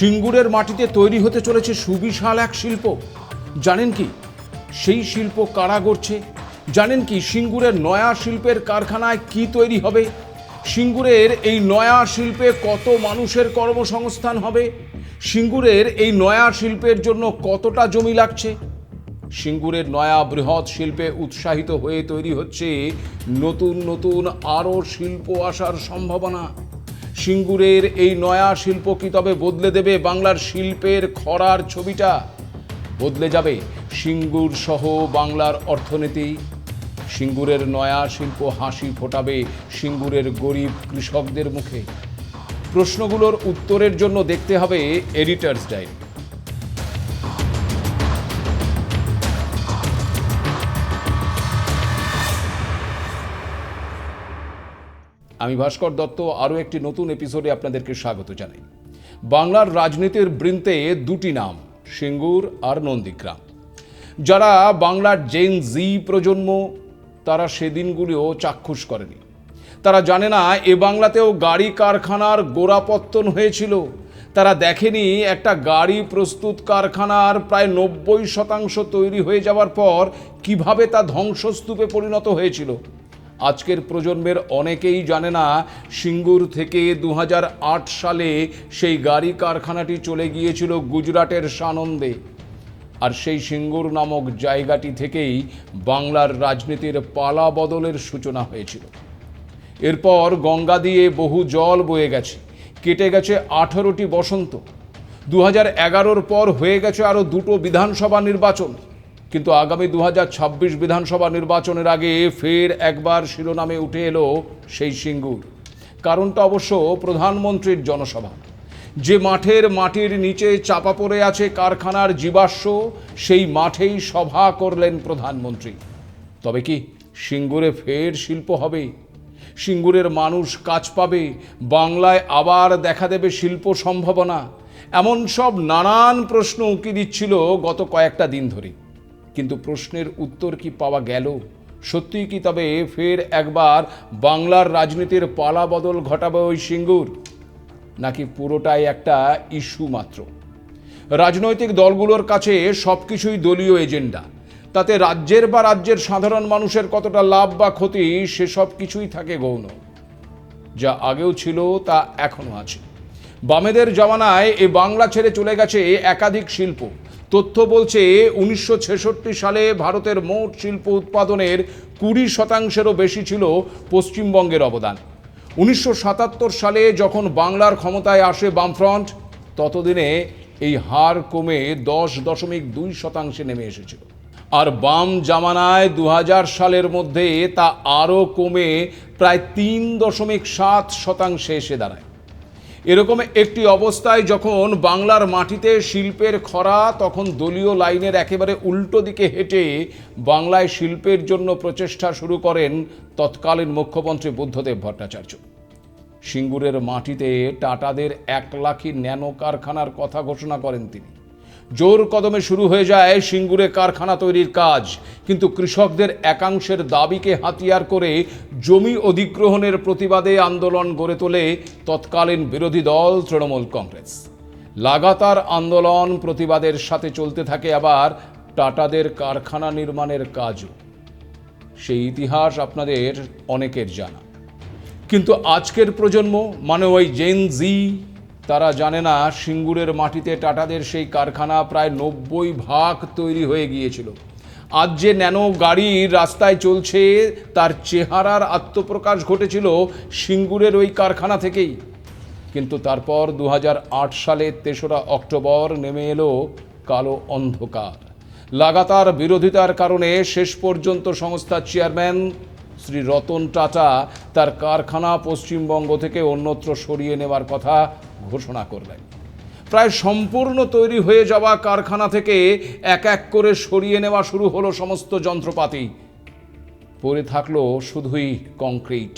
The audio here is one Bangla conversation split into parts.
সিঙ্গুরের মাটিতে তৈরি হতে চলেছে সুবিশাল এক শিল্প। জানেন কি সেই শিল্প কারা গড়ছে? জানেন কি সিঙ্গুরের নয়া শিল্পের কারখানায় কি তৈরি হবে? সিঙ্গুরের এই নয়া শিল্পে কত মানুষের কর্মসংস্থান হবে? সিঙ্গুরের এই নয়া শিল্পের জন্য কতটা জমি লাগছে? সিঙ্গুরের নয়া বৃহৎ শিল্পে উৎসাহিত হয়ে তৈরি হচ্ছে নতুন নতুন আরও শিল্প আসার সম্ভাবনা। সিঙ্গুরের এই নয়া শিল্প কি তবে বদলে দেবে বাংলার শিল্পের খরার ছবিটা? বদলে যাবে সিঙ্গুর সহ বাংলার অর্থনীতি। সিঙ্গুরের নয়া শিল্প হাসি ফোটাবে সিঙ্গুরের গরিব কৃষকদের মুখে। প্রশ্নগুলোর উত্তরের জন্য দেখতে হবে এডিটরস ডায়েরি। আমি ভাস্কর দত্ত আরও একটি নতুন এপিসোডে আপনাদেরকে স্বাগত জানাই। বাংলার রাজনীতির বৃন্তে দুটি নাম, সিঙ্গুর আর নন্দীগ্রাম। যারা বাংলার জেন জি প্রজন্ম তারা সেদিনগুলিও চাক্ষুষ করেনি। তারা জানে না এ বাংলাতেও গাড়ি কারখানার গোড়াপত্তন হয়েছিল। তারা দেখেনি একটা গাড়ি প্রস্তুত কারখানার প্রায় 90% তৈরি হয়ে যাওয়ার পর কিভাবে তা ধ্বংসস্তূপে পরিণত হয়েছিল। আজকের প্রজন্মের অনেকেই জানে না সিঙ্গুর থেকে 2008 সালে সেই গাড়ি কারখানাটি চলে গিয়েছিল গুজরাটের সানন্দে। আর সেই সিঙ্গুর নামক জায়গাটি থেকেই বাংলার রাজনীতির পালা বদলের সূচনা হয়েছিল। এরপর গঙ্গা দিয়ে বহু জল বয়ে গেছে, কেটে গেছে 18টি বসন্ত। 2011-র পর হয়ে গেছে আরও দুটো বিধানসভা নির্বাচন। কিন্তু আগামী 2026 বিধানসভা নির্বাচনের আগে ফের একবার শিরোনামে উঠে এলো সেই সিঙ্গুর। কারণটা অবশ্য প্রধানমন্ত্রীর জনসভা। যে মাটির নিচে চাপা পড়ে আছে কারখানার জীবাশ্ম, সেই মাঠেই সভা করলেন প্রধানমন্ত্রী। তবে কি সিঙ্গুরে ফের শিল্প হবে? সিঙ্গুরের মানুষ কাজ পাবে? বাংলায় আবার দেখা দেবে শিল্প সম্ভাবনা? এমন সব নানান প্রশ্ন উঁকি দিচ্ছিল গত কয়েকটা দিন ধরে। কিন্তু প্রশ্নের উত্তর কি পাওয়া গেল? সত্যিই কি তবে ফের একবার বাংলার রাজনীতির পালা বদল ঘটাবে ওই সিঙ্গুর? নাকি পুরোটাই একটা ইস্যু মাত্র? রাজনৈতিক দলগুলোর কাছে সবকিছুই দলীয় এজেন্ডা। তাতে রাজ্যের সাধারণ মানুষের কতটা লাভ বা ক্ষতি সেসব কিছুই থাকে গৌণ। যা আগেও ছিল তা এখনো আছে। বামেদের জমানায় এ বাংলা ছেড়ে চলে গেছে একাধিক শিল্প। তথ্য বলছে 1966 সালে ভারতের মোট শিল্প উৎপাদনের 20%-এরও বেশি ছিল পশ্চিমবঙ্গের অবদান। 1977 সালে যখন বাংলার ক্ষমতায় আসে বামফ্রন্ট, ততদিনে এই হার কমে 10.2% নেমে এসেছিল। আর বাম জামানায় 2000 সালের মধ্যে তা আরও কমে প্রায় 3.7% এসে দাঁড়ায়। এরকম একটি অবস্থায় যখন বাংলার মাটিতে শিল্পের খরা, তখন দলীয় লাইনের একেবারে উল্টো দিকে হেঁটে বাংলায় শিল্পের জন্য প্রচেষ্টা শুরু করেন তৎকালীন মুখ্যমন্ত্রী বুদ্ধদেব ভট্টাচার্য। সিঙ্গুরের মাটিতে টাটাদের 1 লাখি ন্যানো কারখানার কথা ঘোষণা করেন তিনি। জোর কদমে শুরু হয়ে যায় সিঙ্গুরে কারখানা তৈরির কাজ। কিন্তু কৃষকদের একাংশের দাবিকে হাতিয়ার করে জমি অধিগ্রহণের প্রতিবাদে আন্দোলন গড়ে তোলে তৎকালীন বিরোধী দল তৃণমূল কংগ্রেস। লাগাতার আন্দোলন প্রতিবাদের সাথে চলতে থাকে আবার টাটাদের কারখানা নির্মাণের কাজও। সেই ইতিহাস আপনাদের অনেকের জানা। কিন্তু আজকের প্রজন্ম, মানে ওই জেন জি, তারা জানে না সিঙ্গুরের মাটিতে টাটাদের সেই কারখানা প্রায় 90% তৈরি হয়ে গিয়েছিল। আজ যে ন্যানো গাড়ি রাস্তায় চলছে তার চেহারার আত্মপ্রকাশ ঘটেছিল সিঙ্গুরের ওই কারখানা থেকেই। কিন্তু তারপর 2008 সালে 3রা অক্টোবর নেমে এলো কালো অন্ধকার। লাগাতার বিরোধিতার কারণে শেষ পর্যন্ত সংস্থার চেয়ারম্যান শ্রী রতন টাটা তার কারখানা পশ্চিমবঙ্গ থেকে অন্যত্র সরিয়ে নেওয়ার কথা ঘোষণা করলেন। প্রায় সম্পূর্ণ তৈরি হয়ে যাওয়া কারখানা থেকে এক এক করে সরিয়ে নেওয়া শুরু হলো সমস্ত যন্ত্রপাতি। পড়ে থাকলো শুধুই কংক্রিট।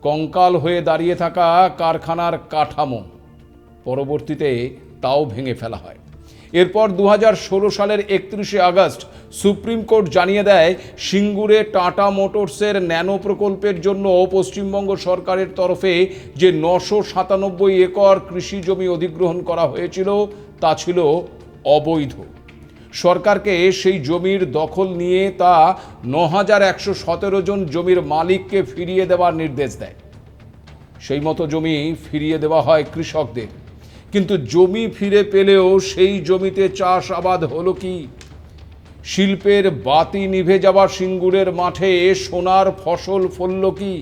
কঙ্কাল হয়ে দাঁড়িয়ে থাকা কারখানার কাঠামো পরবর্তীতে তাও ভেঙে ফেলা হয়। এরপর 2016 সালের 31শে আগস্ট সুপ্রিম কোর্ট জানিয়ে দেয় সিঙ্গুরে টাটা মোটরসের ন্যানো প্রকল্পের জন্য পশ্চিমবঙ্গ সরকারের তরফে যে 997 একর কৃষি জমি অধিগ্রহণ করা হয়েছিল তা ছিল অবৈধ। সরকারকে সেই জমির দখল নিয়ে তা 9117 জন জমির মালিককে ফিরিয়ে দেওয়ার নির্দেশ দেয়। সেই মতো জমি ফিরিয়ে দেওয়া হয় কৃষকদের, কিন্তু জমি ফিরে পেলেও সেই জমিতে চাষাবাদ হলো কি? শিল্পের বাতি নিভে যাওয়া সিঙ্গুরের মাঠে সোনার ফসল ফলল কি?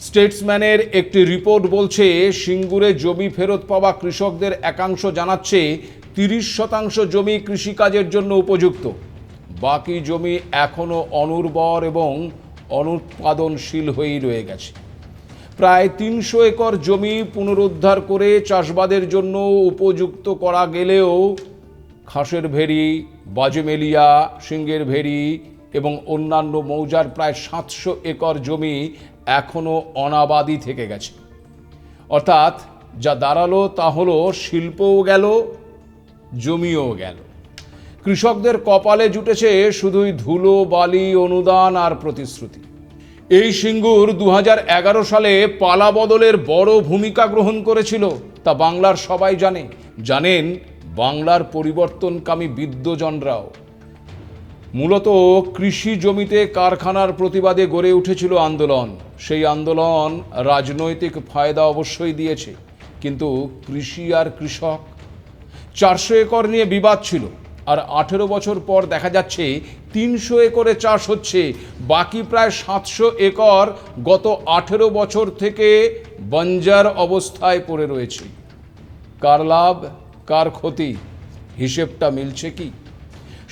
স্টেটসম্যানের একটি রিপোর্ট বলছে সিঙ্গুরে জমি ফেরত পাওয়া কৃষকদের একাংশ জানাচ্ছে 30% জমি কৃষিকাজের জন্য উপযুক্ত, বাকি জমি এখনও অনুর্বর এবং অনুৎপাদনশীল হয়েই রয়ে গেছে। প্রায় 300 একর জমি পুনরুদ্ধার করে চাষাবাদের জন্য উপযুক্ত করা গেলেও খাসের ভেড়ি, বাজেমেলিয়া, সিংহের ভেড়ি এবং অন্যান্য মৌজার প্রায় 700 একর জমি এখনও অনাবাদি থেকে গেছে। অর্থাৎ যা দাঁড়ালো তা হলো শিল্পও গেল, জমিও গেল। কৃষকদের কপালে জুটেছে শুধুই ধুলো, বালি, অনুদান আর প্রতিশ্রুতি। এই সিঙ্গুর 2011 সালে পালা বদলের বড় ভূমিকা গ্রহণ করেছিল, তা বাংলার সবাই জানেন বাংলার পরিবর্তনকামী বিদ্বজনরাও। মূলত কৃষি জমিতে কারখানার প্রতিবাদে গড়ে উঠেছিল আন্দোলন। সেই আন্দোলন রাজনৈতিক ফায়দা অবশ্যই দিয়েছে, কিন্তু কৃষি আর কৃষক, 400 একর নিয়ে বিবাদ ছিল, আর 18 বছর পর দেখা যাচ্ছে 300 একরে চাষ হচ্ছে, বাকি প্রায় 700 একর গত 18 বছর থেকে বঞ্জার অবস্থায় পড়ে রয়েছে। কার লাভ, কার ক্ষতি, হিসেবটা মিলছে কি?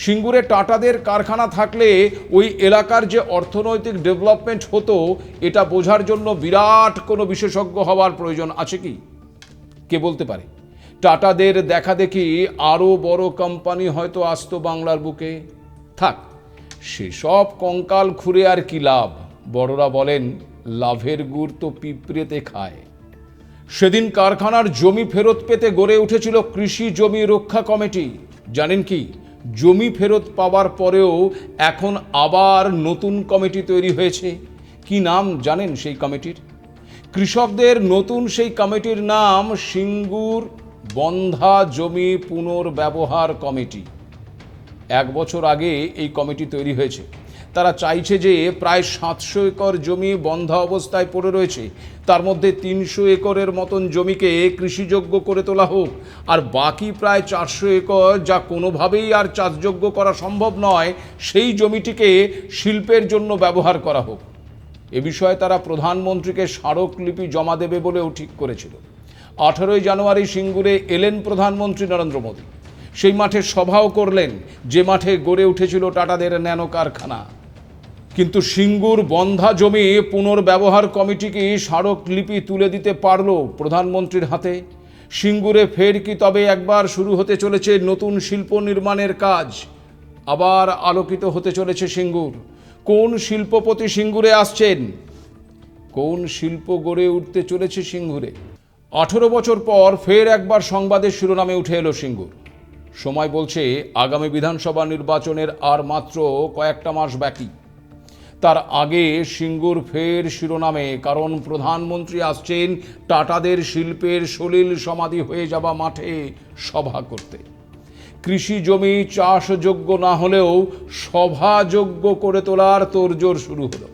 সিঙ্গুরে টাটাদের কারখানা থাকলে ওই এলাকার যে অর্থনৈতিক ডেভেলপমেন্ট হতো, এটা বোঝার জন্য বিরাট কোনো বিশেষজ্ঞ হওয়ার প্রয়োজন আছে কি? কে বলতে পারে? টাটাদের দেখা দেখি আরও বড় কোম্পানি হয়তো আসতো বাংলার বুকে। থাক, সেসব কঙ্কাল খুঁড়ে আর কি লাভ? বড়রা বলেন লাভের গুড় তো পিঁপড়েতে খায়। সেদিন কারখানার জমি ফেরত পেতে গড়ে উঠেছিল কৃষি জমি রক্ষা কমিটি। জানেন কি, জমি ফেরত পাওয়ার পরেও এখন আবার নতুন কমিটি তৈরি হয়েছে। কি নাম জানেন সেই কমিটির? কৃষকদের নতুন সেই কমিটির নাম সিঙ্গুর বন্ধা জমি পুনর্ব্যবহার কমিটি। 1 বছর আগে এই কমিটি তৈরি হয়েছে। তারা চাইছে যে প্রায় 700 একর জমি বন্ধা অবস্থায় পড়ে রয়েছে, তার মধ্যে 300 একরের মতন জমিকে কৃষিযোগ্য করে তোলা হোক, আর বাকি প্রায় 400 একর যা কোনোভাবেই আর চাষযোগ্য করা সম্ভব নয়, সেই জমিটিকে শিল্পের জন্য ব্যবহার করা হোক। এ বিষয়ে তারা প্রধানমন্ত্রীকে স্মারকলিপি জমা দেবে বলেও ঠিক করেছিল। 18 জানুয়ারি সিঙ্গুরে এলেন প্রধানমন্ত্রী নরেন্দ্র মোদী। সেই মাঠে সভাও করলেন, যে মাঠে গড়ে উঠেছিল টাটাদের ন্যানো কারখানা। কিন্তু সিঙ্গুর বন্ধা জমি পুনর্ব্যবহার কমিটিকে স্মারকলিপি তুলে দিতে পারল প্রধানমন্ত্রীর হাতে? সিঙ্গুরে ফের কি তবে একবার শুরু হতে চলেছে নতুন শিল্প নির্মাণের কাজ? আবার আলোকিত হতে চলেছে সিঙ্গুর। কোন শিল্পপতি সিঙ্গুরে আসছেন? কোন শিল্প গড়ে উঠতে চলেছে সিঙ্গুরে? 18 বছর পর ফের একবার সংবাদের শিরোনামে উঠে এলো সিঙ্গুর। সময় বলছে আগামী বিধানসভা নির্বাচনের আর মাত্র কয়েকটা মাস বাকি। তার আগে সিঙ্গুর ফের শিরোনামে, কারণ প্রধানমন্ত্রী আসছেন টাটাদের শিল্পের সলিল সমাধি হয়ে যাওয়া মাঠে সভা করতে। কৃষি জমি চাষযোগ্য না হলেও সভাযোগ্য করে তোলার তোড়জোড় শুরু হলো।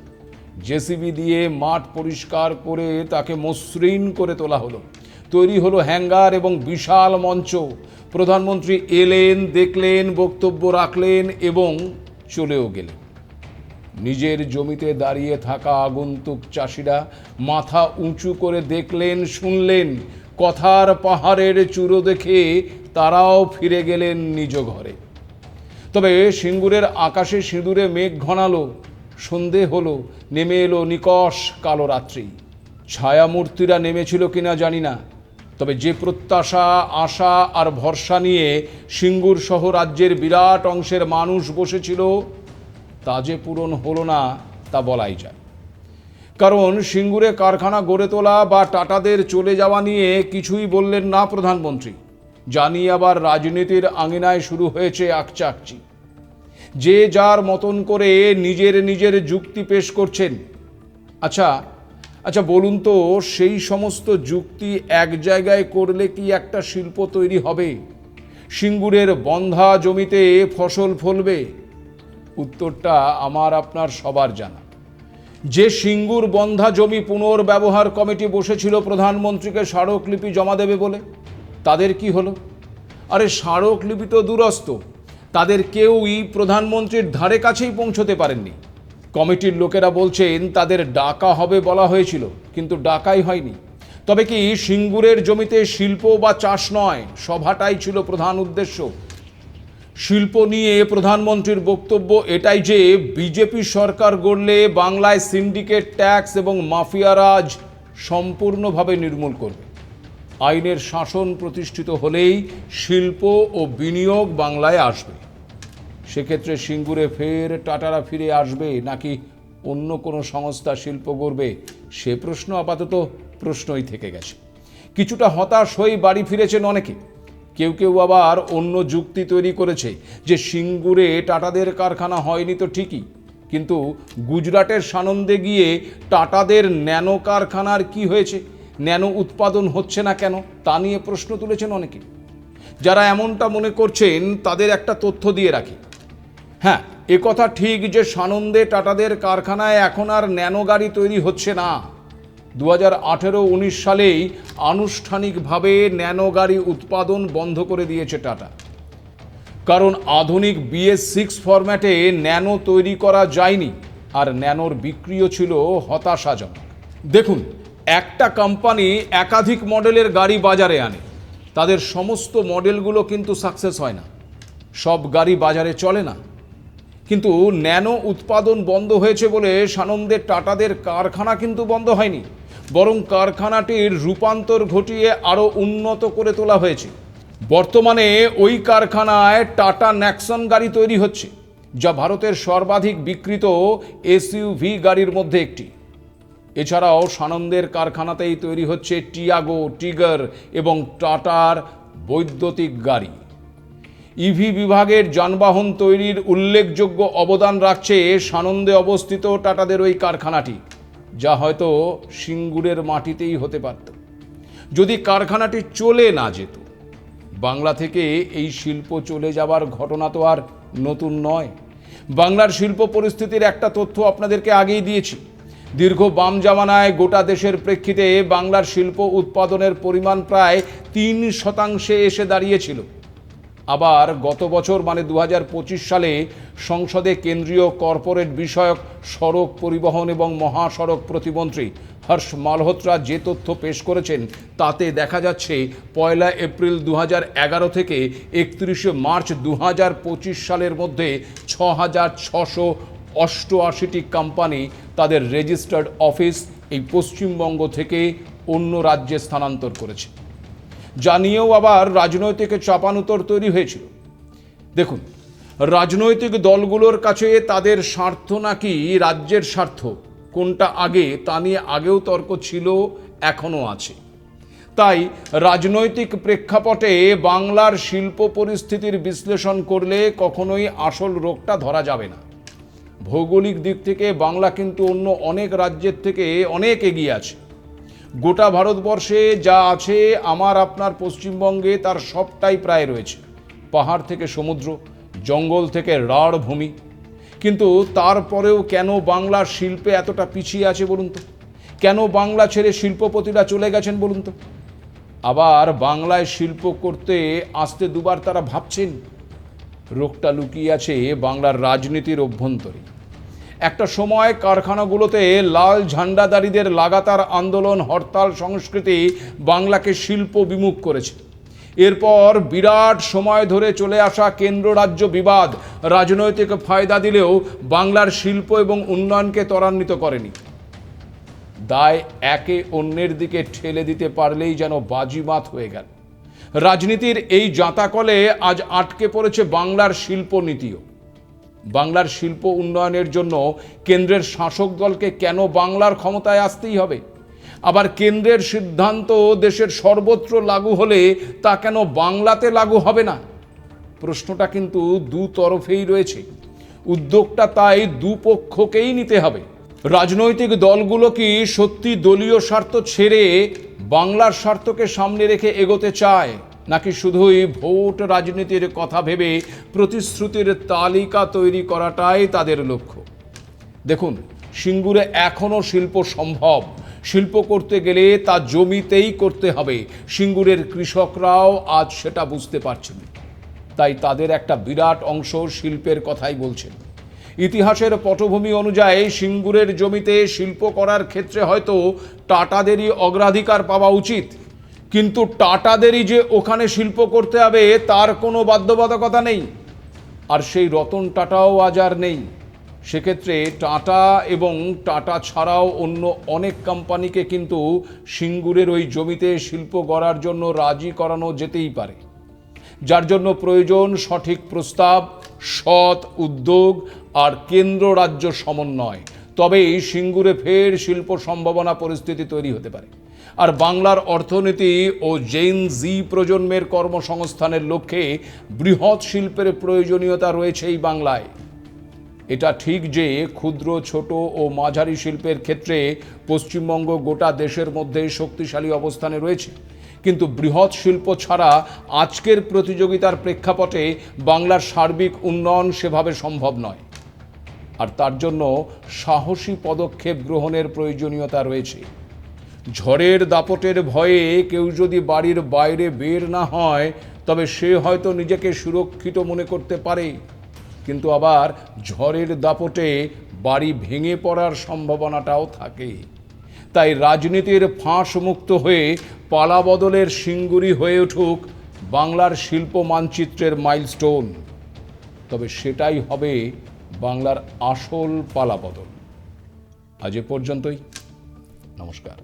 জেসিবি দিয়ে মাঠ পরিষ্কার করে তাকে মসৃণ করে তোলা হলো। তৈরি হলো হ্যাঙ্গার এবং বিশাল মঞ্চ। প্রধানমন্ত্রী এলেন, দেখলেন, বক্তব্য রাখলেন এবং চলেও গেলেন। নিজের জমিতে দাঁড়িয়ে থাকা আগন্তুক চাষিরা মাথা উঁচু করে দেখলেন, শুনলেন। কথার পাহাড়ের চূড়ো দেখে তারাও ফিরে গেলেন নিজ ঘরে। তবে সিঙ্গুরের আকাশে সিঁদুরে মেঘ ঘনালো, সন্ধে হলো, নেমে এলো নিকষ কালো রাত্রি। ছায়ামূর্তিরা নেমেছিল কিনা জানি না, তবে যে প্রত্যাশা, আশা আর ভরসা নিয়ে সিঙ্গুর সহ রাজ্যের বিরাট অংশের মানুষ বসেছিল, তা যে পূরণ হলো না তা বলাই যায়। কারণ সিঙ্গুরে কারখানা গড়ে তোলা বা টাটাদের চলে যাওয়া নিয়ে কিছুই বললেন না প্রধানমন্ত্রী। জানি আবার রাজনীতির আঙিনায় শুরু হয়েছে আকচাকচি। যে যার মতন করে নিজের নিজের যুক্তি পেশ করছেন। আচ্ছা বলুন তো, সেই সমস্ত যুক্তি এক জায়গায় করলে কি একটা শিল্প তৈরি হবে? সিঙ্গুরের বন্ধা জমিতে ফসল ফলবে? উত্তরটা আমার আপনার সবার জানা। যে সিঙ্গুর বন্ধা জমি পুনর্ব্যবহার কমিটি বসেছিল প্রধানমন্ত্রীকে স্মারকলিপি জমা দেবে বলে, তাদের কি হলো? আরে স্মারকলিপি তো দূরস্থ, তাদের কেউই প্রধানমন্ত্রীর ধারে কাছেই পৌঁছতে পারেননি। কমিটির লোকেরা বলছেন তাদের ডাকা হবে বলা হয়েছিল, কিন্তু ডাকাই হয়নি। তবে কি সিঙ্গুরের জমিতে শিল্প বা চাষ নয়, সভাটাই ছিল প্রধান উদ্দেশ্য। শিল্প নিয়ে প্রধানমন্ত্রীর বক্তব্য এটাই যে বিজেপি সরকার গড়লে বাংলায় সিন্ডিকেট, ট্যাক্স এবং মাফিয়ারাজ সম্পূর্ণভাবে নির্মূল করবে। আইনের শাসন প্রতিষ্ঠিত হলেই শিল্প ও বিনিয়োগ বাংলায় আসবে। সেক্ষেত্রে সিঙ্গুরে ফের টাটারা ফিরে আসবে নাকি অন্য কোনো সংস্থা শিল্প গড়বে, সে প্রশ্ন আপাতত প্রশ্নই থেকে গেছে। কিছুটা হতাশ হয়ে বাড়ি ফিরেছেন অনেকে। কেউ আবার অন্য যুক্তি তৈরি করেছে যে সিঙ্গুরে টাটাদের কারখানা হয়নি তো ঠিকই, কিন্তু গুজরাটের সানন্দে গিয়ে টাটাদের ন্যানো কারখানার কি হয়েছে, ন্যানো উৎপাদন হচ্ছে না কেন, তা নিয়ে প্রশ্ন তুলেছেন অনেকে। যারা এমনটা মনে করছেন তাদের একটা তথ্য দিয়ে রাখি। হ্যাঁ, একথা ঠিক যে সানন্দে টাটাদের কারখানায় এখন আর ন্যানো গাড়ি তৈরি হচ্ছে না। 2018-19 সালেই আনুষ্ঠানিকভাবে ন্যানো গাড়ি উৎপাদন বন্ধ করে দিয়েছে টাটা। কারণ আধুনিক BS6 ফরম্যাটে ন্যানো তৈরি করা যায়নি, আর ন্যানোর বিক্রিও ছিল হতাশাজনক। দেখুন, একটা কোম্পানি একাধিক মডেলের গাড়ি বাজারে আনে, তাদের সমস্ত মডেলগুলো কিন্তু সাকসেস হয় না, সব গাড়ি বাজারে চলে না। কিন্তু ন্যানো উৎপাদন বন্ধ হয়েছে বলে সানন্দের টাটাদের কারখানা কিন্তু বন্ধ হয়নি, বরং কারখানাটির রূপান্তর ঘটিয়ে আরও উন্নত করে তোলা হয়েছে। বর্তমানে ওই কারখানায় টাটা ন্যাক্সন গাড়ি তৈরি হচ্ছে, যা ভারতের সর্বাধিক বিক্রিত SUV গাড়ির মধ্যে একটি। এছাড়াও সানন্দের কারখানাতেই তৈরি হচ্ছে টিয়াগো, টিগার এবং টাটার বৈদ্যুতিক গাড়ি। ইভি বিভাগের যানবাহন তৈরির উল্লেখযোগ্য অবদান রাখছে সানন্দে অবস্থিত টাটাদের ওই কারখানাটি, যা হয়তো সিঙ্গুরের মাটিতেই হতে পারত যদি কারখানাটি চলে না যেত। বাংলা থেকে এই শিল্প চলে যাবার ঘটনা তো আর নতুন নয়। বাংলার শিল্প পরিস্থিতির একটা তথ্য আপনাদেরকে আগেই দিয়েছি। দীর্ঘ বাম জামানায় গোটা দেশের প্রেক্ষিতে বাংলার শিল্প উৎপাদনের পরিমাণ প্রায় 3% এসে দাঁড়িয়েছিল। আবার গত বছর মানে 2025 সালে সংসদে কেন্দ্রীয় কর্পোরেট বিষয়ক সড়ক পরিবহন এবং মহাসড়ক প্রতিমন্ত্রী হর্ষ মালহোত্রা যে তথ্য পেশ করেছেন তাতে দেখা যাচ্ছে 1 এপ্রিল 2011 থেকে 31 মার্চ 2025 সালের মধ্যে 6,688টি কোম্পানি তাদের রেজিস্টার্ড অফিস এই পশ্চিমবঙ্গ থেকে অন্য রাজ্যে স্থানান্তর করেছে। জানিয়েও আবার রাজনৈতিক চাপানুতর তৈরি হয়েছিল। দেখুন, রাজনৈতিক দলগুলোর কাছে তাদের স্বার্থ নাকি রাজ্যের স্বার্থ, কোনটা আগে তা নিয়ে আগেও তর্ক ছিল, এখনও আছে। তাই রাজনৈতিক প্রেক্ষাপটে বাংলার শিল্প পরিস্থিতির বিশ্লেষণ করলে কখনোই আসল রোগটা ধরা যাবে না। ভৌগোলিক দিক থেকে বাংলা কিন্তু অন্য অনেক রাজ্যের থেকে অনেক এগিয়ে আছে। গোটা ভারতবর্ষে যা আছে আমার আপনার পশ্চিমবঙ্গে তার সবটাই প্রায় রয়েছে, পাহাড় থেকে সমুদ্র, জঙ্গল থেকে রাঢ় ভূমি। কিন্তু তারপরেও কেন বাংলার শিল্পে এতটা পিছিয়ে আছে বলুন তো? কেন বাংলা ছেড়ে শিল্পপতিরা চলে গেছেন বলুন তো? আবার বাংলায় শিল্প করতে আসতে দুবার তারা ভাবছেন। রোগটা লুকিয়ে আছে বাংলার রাজনীতির অভ্যন্তরে। একটা সময় কারখানাগুলোতে লাল ঝান্ডাদারীদের লাগাতার আন্দোলন, হরতাল সংস্কৃতি বাংলাকে শিল্প বিমুখ করেছে। এরপর বিরাট সময় ধরে চলে আসা কেন্দ্র রাজ্য বিবাদ রাজনৈতিক ফায়দা দিলেও বাংলার শিল্প এবং উন্নয়নকে ত্বরান্বিত করেনি। দায় একে অন্যের দিকে ঠেলে দিতে পারলেই যেন বাজিমাত হয়ে গেল। রাজনীতির এই জাঁতাকলে আজ আটকে পড়েছে বাংলার শিল্প নীতিও। বাংলার শিল্প উন্নয়নের জন্য কেন্দ্রের শাসক দলকে কেন বাংলার ক্ষমতায় আসতেই হবে? আবার কেন্দ্রের সিদ্ধান্ত দেশের সর্বত্র লাগু হলে তা কেন বাংলাতে লাগু হবে না? প্রশ্নটা কিন্তু দু তরফেই রয়েছে। উদ্যোগটা তাই দুপক্ষকেই নিতে হবে। রাজনৈতিক দলগুলো কি সত্যি দলীয় স্বার্থ ছেড়ে বাংলার স্বার্থকে সামনে রেখে এগোতে চায়, নাকি শুধুই ভোট রাজনীতির কথা ভেবে প্রতিশ্রুতির তালিকা তৈরি করাটাই তাদের লক্ষ্য? দেখুন, সিঙ্গুরে এখনও শিল্প সম্ভব। শিল্প করতে গেলে তা জমিতেই করতে হবে। সিঙ্গুরের কৃষকরাও আজ সেটা বুঝতে পারছেন, তাই তাদের একটা বিরাট অংশ শিল্পের কথাই বলছেন। ইতিহাসের পটভূমি অনুযায়ী সিঙ্গুরের জমিতে শিল্প করার ক্ষেত্রে হয়তো টাটাদেরই অগ্রাধিকার পাওয়া উচিত, কিন্তু টাটাদেরই যে ওখানে শিল্প করতে হবে তার কোনো বাধ্যবাধকতা নেই। আর সেই রতন টাটাও আজ আর নেই। সেক্ষেত্রে টাটা এবং টাটা ছাড়াও অন্য অনেক কোম্পানিকে কিন্তু সিঙ্গুরের ওই জমিতে শিল্প গড়ার জন্য রাজি করানো যেতেই পারে, যার জন্য প্রয়োজন সঠিক প্রস্তাব, সৎ উদ্যোগ আর কেন্দ্র রাজ্য সমন্বয়। তবেই সিঙ্গুরে ফের শিল্প সম্ভাবনা পরিস্থিতি তৈরি হতে পারে। আর বাংলার অর্থনীতি ও জেন জি প্রজন্মের কর্মসংস্থানের লক্ষ্যে বৃহৎ শিল্পের প্রয়োজনীয়তা রয়েছে এই বাংলায়। এটা ঠিক যে ক্ষুদ্র, ছোট ও মাঝারি শিল্পের ক্ষেত্রে পশ্চিমবঙ্গ গোটা দেশের মধ্যে শক্তিশালী অবস্থানে রয়েছে, কিন্তু বৃহৎ শিল্প ছাড়া আজকের প্রতিযোগিতার প্রেক্ষাপটে বাংলার সার্বিক উন্নয়ন সেভাবে সম্ভব নয়। আর তার জন্য সাহসী পদক্ষেপ গ্রহণের প্রয়োজনীয়তা রয়েছে। ঝড়ের দাপটের ভয়ে কেউ যদি বাড়ির বাইরে বের না হয়, তবে সে হয়তো নিজেকে সুরক্ষিত মনে করতে পারে, কিন্তু আবার ঝড়ের দাপটে বাড়ি ভেঙে পড়ার সম্ভাবনাটাও থাকে। তাই রাজনীতির ফাঁস মুক্ত হয়ে পালাবদলের সিঙ্গুরি হয়ে উঠুক বাংলার শিল্প মানচিত্রের মাইলস্টোন। তবে সেটাই হবে বাংলার আসল পালাবদল। আজ এ পর্যন্তই। নমস্কার।